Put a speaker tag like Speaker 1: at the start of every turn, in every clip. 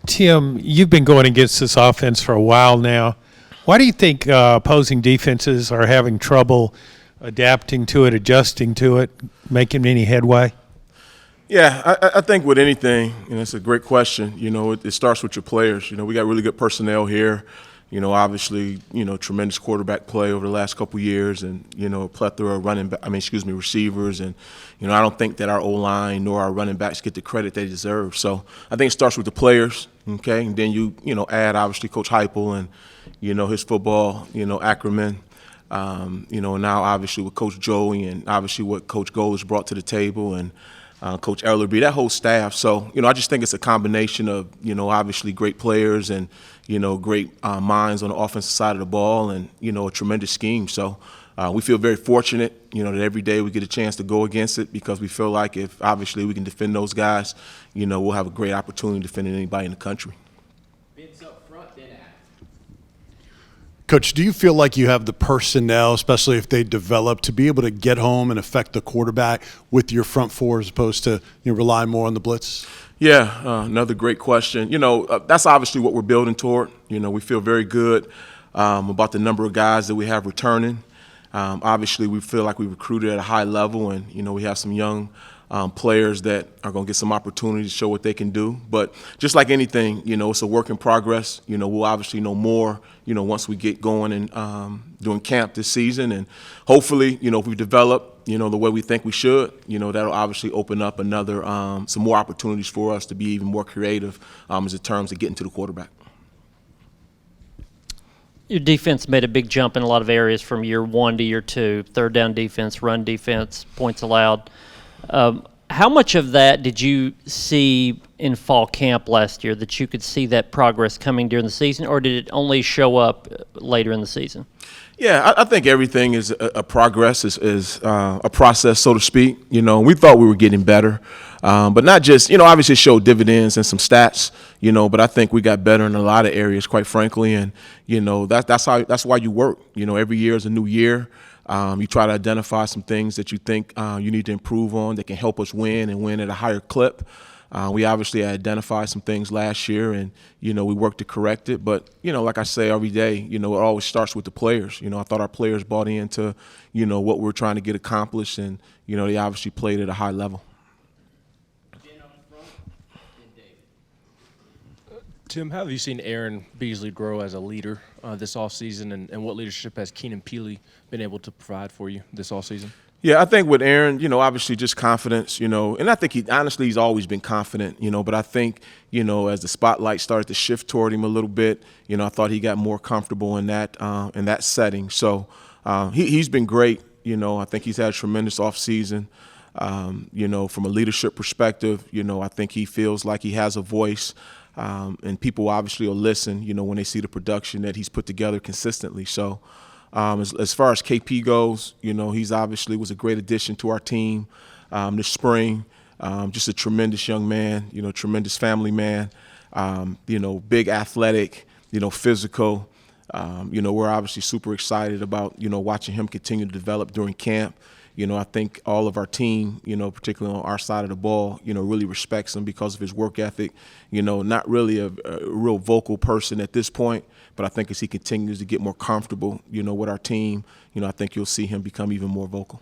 Speaker 1: Tim, you've been going against this offense for a while now. Why do you think opposing defenses are having trouble adapting to it, adjusting to it, making any headway?
Speaker 2: Yeah, I think with anything, it's a great question. It starts with your players. We got really good personnel here. Obviously, tremendous quarterback play over the last couple years, and a plethora of receivers, and I don't think that our O-line nor our running backs get the credit they deserve. So I think it starts with the players, okay, and then you add obviously Coach Heupel and his football acumen. Now obviously with Coach Joey and obviously what Coach Goles brought to the table and Coach Ellerby, that whole staff. So, I just think it's a combination of, obviously great players and, great minds on the offensive side of the ball and, a tremendous scheme. So we feel very fortunate, that every day we get a chance to go against it because we feel like if obviously we can defend those guys, we'll have a great opportunity defending anybody in the country.
Speaker 3: Coach, do you feel like you have the personnel, especially if they develop, to be able to get home and affect the quarterback with your front four as opposed to rely more on the blitz?
Speaker 2: Yeah, another great question. That's obviously what we're building toward. We feel very good about the number of guys that we have returning. Obviously, we feel like we recruited at a high level, and we have some young players that are going to get some opportunity to show what they can do. But just like anything, it's a work in progress. We'll obviously know more, once we get going and doing camp this season. And hopefully, if we develop, the way we think we should, that'll obviously open up another, some more opportunities for us to be even more creative as in terms of getting to the quarterback.
Speaker 4: Your defense made a big jump in a lot of areas from year one to year two, third down defense, run defense, points allowed. How much of that did you see in fall camp last year that you could see that progress coming during the season, or did it only show up later in the season?
Speaker 2: Yeah, I think everything is a progress, is a process, so to speak. We thought we were getting better, but not just, obviously it showed dividends and some stats, but I think we got better in a lot of areas, quite frankly, and, that's why you work. Every year is a new year. You try to identify some things that you think you need to improve on that can help us win and win at a higher clip. We obviously identified some things last year, and we worked to correct it. But like I say every day, it always starts with the players. I thought our players bought into what we're trying to get accomplished, and they obviously played at a high level.
Speaker 5: Tim, how have you seen Aaron Beasley grow as a leader this offseason, and what leadership has Keenan Peely been able to provide for you this offseason?
Speaker 2: Yeah, I think with Aaron, obviously just confidence, and I think he's always been confident, but I think, as the spotlight started to shift toward him a little bit, I thought he got more comfortable in that setting. So he's been great. I think he's had a tremendous offseason. From a leadership perspective, I think he feels like he has a voice. And people obviously will listen, when they see the production that he's put together consistently. So as far as KP goes, he's obviously was a great addition to our team this spring. Just a tremendous young man, tremendous family man, big athletic, physical. We're obviously super excited about, watching him continue to develop during camp. I think all of our team, particularly on our side of the ball, really respects him because of his work ethic. Not really a real vocal person at this point, but I think as he continues to get more comfortable, with our team, I think you'll see him become even more vocal.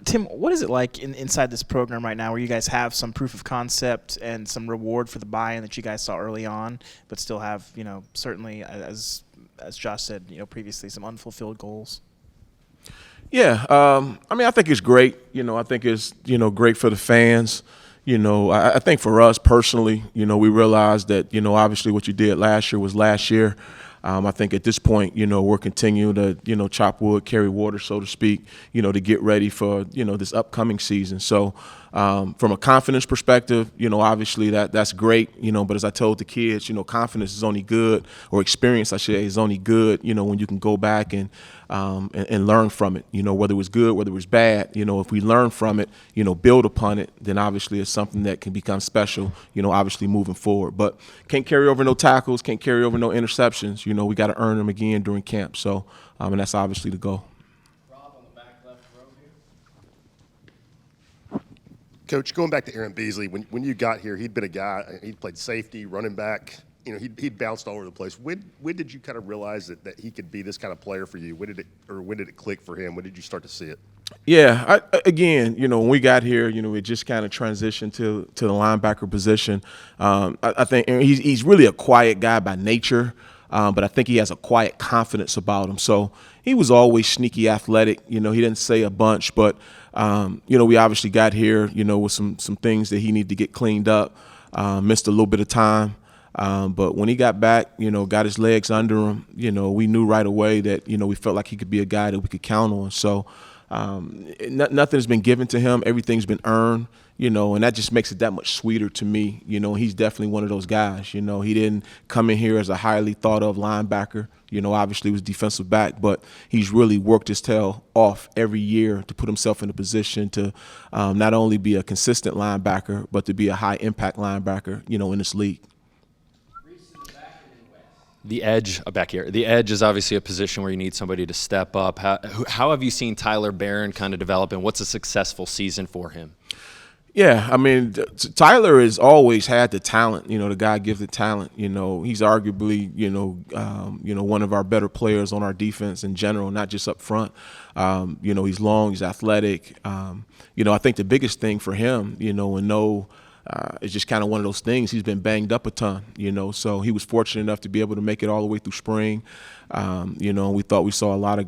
Speaker 6: Tim, what is it like inside this program right now where you guys have some proof of concept and some reward for the buy-in that you guys saw early on, but still have, certainly, as Josh said, previously, some unfulfilled goals?
Speaker 2: Yeah, I think it's great. I think it's, great for the fans. I think for us personally, we realized that, obviously what you did last year was last year. I think at this point, we're continuing to, chop wood, carry water, so to speak, to get ready for, this upcoming season. So from a confidence perspective, obviously that's great, but as I told the kids, confidence is only good, or experience, I should say, is only good, when you can go back and learn from it, whether it was good, whether it was bad, if we learn from it, build upon it, then obviously it's something that can become special, obviously moving forward. But can't carry over no tackles, can't carry over no interceptions, we got to earn them again during camp. So, and that's obviously the goal.
Speaker 7: Coach, going back to Aaron Beasley, when you got here, he'd been a guy, he'd played safety, running back, he'd bounced all over the place. When did you kind of realize that he could be this kind of player for you? When did it click for him? When did you start to see it?
Speaker 2: Yeah, again, when we got here, it just kind of transitioned to the linebacker position. I think he's really a quiet guy by nature, but I think he has a quiet confidence about him. So he was always sneaky athletic. He didn't say a bunch, but we obviously got here, with some things that he needed to get cleaned up. Missed a little bit of time. But when he got back, got his legs under him, we knew right away that, we felt like he could be a guy that we could count on. So nothing's been given to him. Everything's been earned, and that just makes it that much sweeter to me. He's definitely one of those guys. He didn't come in here as a highly thought of linebacker. Obviously he was defensive back, but he's really worked his tail off every year to put himself in a position to not only be a consistent linebacker, but to be a high impact linebacker, in this league.
Speaker 8: The edge back here. The edge is obviously a position where you need somebody to step up. How have you seen Tyler Barron kind of develop, and what's a successful season for him?
Speaker 2: Yeah, I mean, Tyler has always had the talent. The God-gifted talent. He's arguably, one of our better players on our defense in general, not just up front. He's long, he's athletic. I think the biggest thing for him, it's just kind of one of those things. He's been banged up a ton, so he was fortunate enough to be able to make it all the way through spring. And we thought we saw a lot of,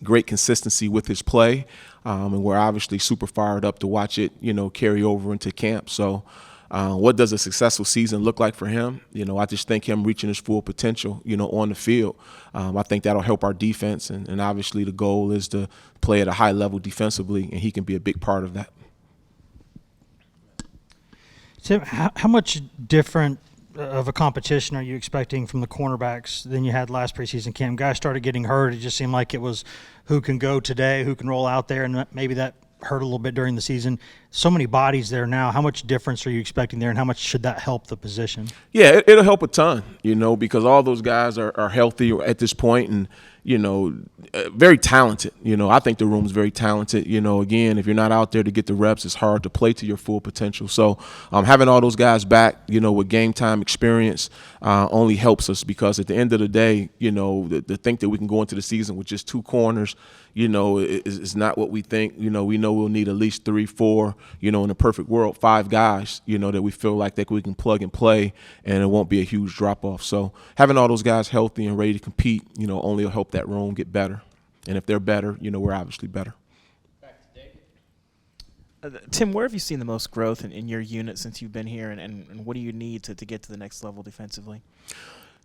Speaker 2: great consistency with his play. And we're obviously super fired up to watch it, carry over into camp. So what does a successful season look like for him? I just think him reaching his full potential, on the field. I think that'll help our defense. And obviously the goal is to play at a high level defensively, and he can be a big part of that.
Speaker 9: Tim, how much different of a competition are you expecting from the cornerbacks than you had last preseason camp? Guys started getting hurt. It just seemed like it was who can go today, who can roll out there, and maybe that hurt a little bit during the season. So many bodies there now. How much difference are you expecting there, and how much should that help the position?
Speaker 2: Yeah, it'll help a ton, because all those guys are healthy at this point and, very talented. I think the room's very talented. Again, if you're not out there to get the reps, it's hard to play to your full potential. So having all those guys back, with game time experience only helps us, because at the end of the day, to think that we can go into the season with just two corners, is not what we think. We know we'll need at least 3, 4, in a perfect world, 5 guys, that we feel like that we can plug and play, and it won't be a huge drop off. So having all those guys healthy and ready to compete, only will help that room get better. And if they're better, we're obviously better.
Speaker 6: Tim, where have you seen the most growth in your unit since you've been here, and what do you need to get to the next level defensively?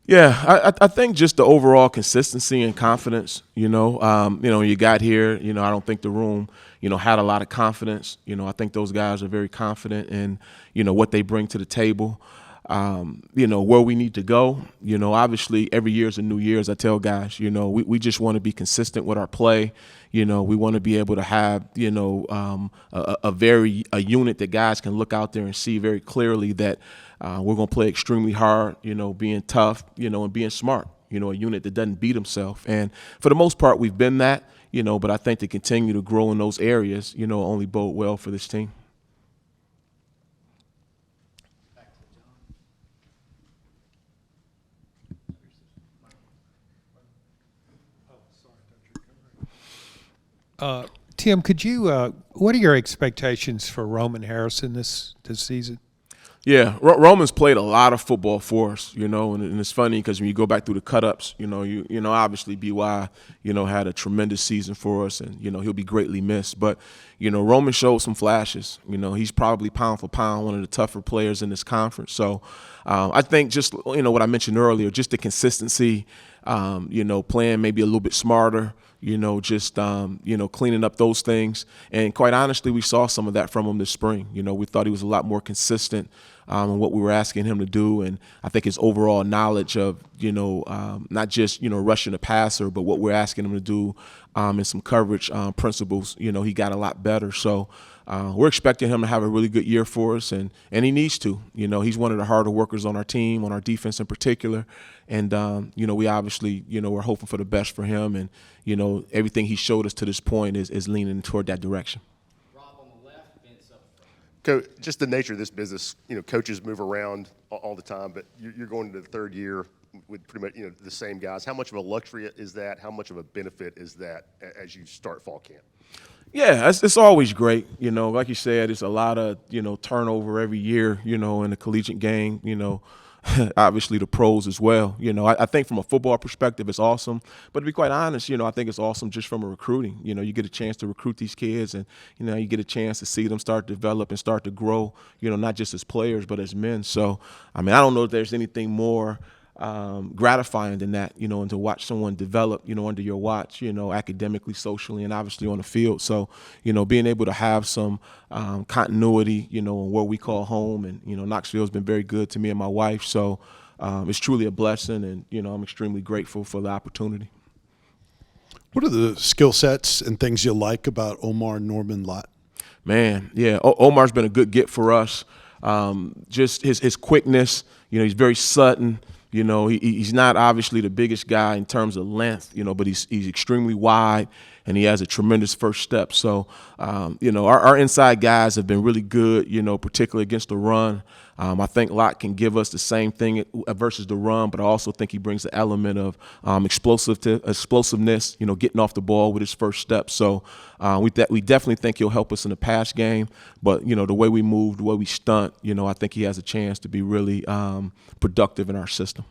Speaker 2: Yeah, I think just the overall consistency and confidence, you got here, I don't think the room, had a lot of confidence. I think those guys are very confident in, what they bring to the table. Where we need to go, obviously every year is a new year, as I tell guys, we just want to be consistent with our play. We want to be able to have, a unit that guys can look out there and see very clearly that we're going to play extremely hard, being tough, and being smart, a unit that doesn't beat himself. And for the most part, we've been that, but I think to continue to grow in those areas, only bode well for this team.
Speaker 1: Tim, could you? What are your expectations for Roman Harrison this season?
Speaker 2: Yeah, Roman's played a lot of football for us, and it's funny because when you go back through the cut-ups, obviously BY, had a tremendous season for us, and he'll be greatly missed. But Roman showed some flashes. He's probably pound for pound one of the tougher players in this conference. So I think just what I mentioned earlier, just the consistency, playing maybe a little bit smarter. just cleaning up those things. And quite honestly, we saw some of that from him this spring. We thought he was a lot more consistent in what we were asking him to do, and I think his overall knowledge of not just rushing the passer, but what we're asking him to do and some coverage principles. He got a lot better. So we're expecting him to have a really good year for us, and he needs to. He's one of the harder workers on our team, on our defense in particular, and we obviously we're hoping for the best for him, and everything he showed us to this point is leaning toward that direction.
Speaker 7: Just the nature of this business, coaches move around all the time, but you're going into the third year with pretty much the same guys. How much of a luxury is that? How much of a benefit is that as you start fall camp?
Speaker 2: Yeah, it's always great. Like you said, it's a lot of turnover every year. In the collegiate game. Obviously the pros as well. I think from a football perspective, it's awesome. But to be quite honest, I think it's awesome just from a recruiting. You get a chance to recruit these kids, and you get a chance to see them start to develop and start to grow. Not just as players but as men. So I don't know if there's anything more gratifying than that, and to watch someone develop, under your watch, academically, socially, and obviously on the field. So, being able to have some continuity, in where we call home, and Knoxville's been very good to me and my wife. So it's truly a blessing, and I'm extremely grateful for the opportunity.
Speaker 3: What are the skill sets and things you like about Omar Norman Lott?
Speaker 2: Man, yeah, Omar's been a good get for us. Just his quickness, he's very sudden. He's not obviously the biggest guy in terms of length, but he's extremely wide, and he has a tremendous first step. So, our inside guys have been really good, particularly against the run. I think Lott can give us the same thing versus the run, but I also think he brings the element of explosiveness, getting off the ball with his first step. So we definitely think he'll help us in the pass game. But, the way we move, the way we stunt, I think he has a chance to be really productive in our system.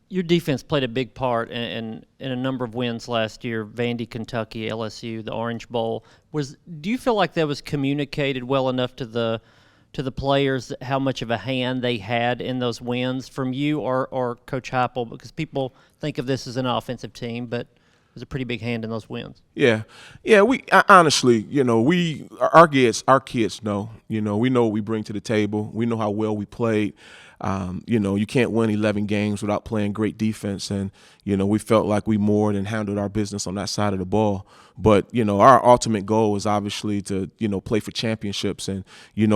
Speaker 4: Your defense played a big part in a number of wins last year. Vandy, Kentucky, LSU, the Orange Bowl. Do you feel like that was communicated well enough to the players how much of a hand they had in those wins from you or Coach Heupel? Because people think of this as an offensive team, but it was a pretty big hand in those wins.
Speaker 2: Yeah. We honestly, our kids know. We know what we bring to the table. We know how well we played. You can't win 11 games without playing great defense, and we felt like we more than handled our business on that side of the ball. But our ultimate goal is obviously to play for championships, and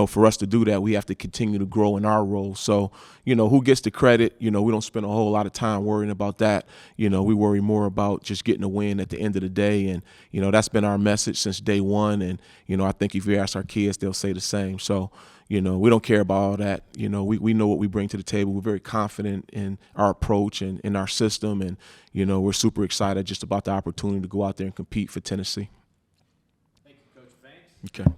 Speaker 2: for us to do that, we have to continue to grow in our role. So who gets the credit? We don't spend a whole lot of time worrying about that. We worry more about just getting a win at the end of the day, and that's been our message since day one. And I think if you ask our kids, they'll say the same. So. We don't care about all that. We know what we bring to the table. We're very confident in our approach and in our system, and we're super excited just about the opportunity to go out there and compete for Tennessee. Thank you, Coach. Thanks. Okay.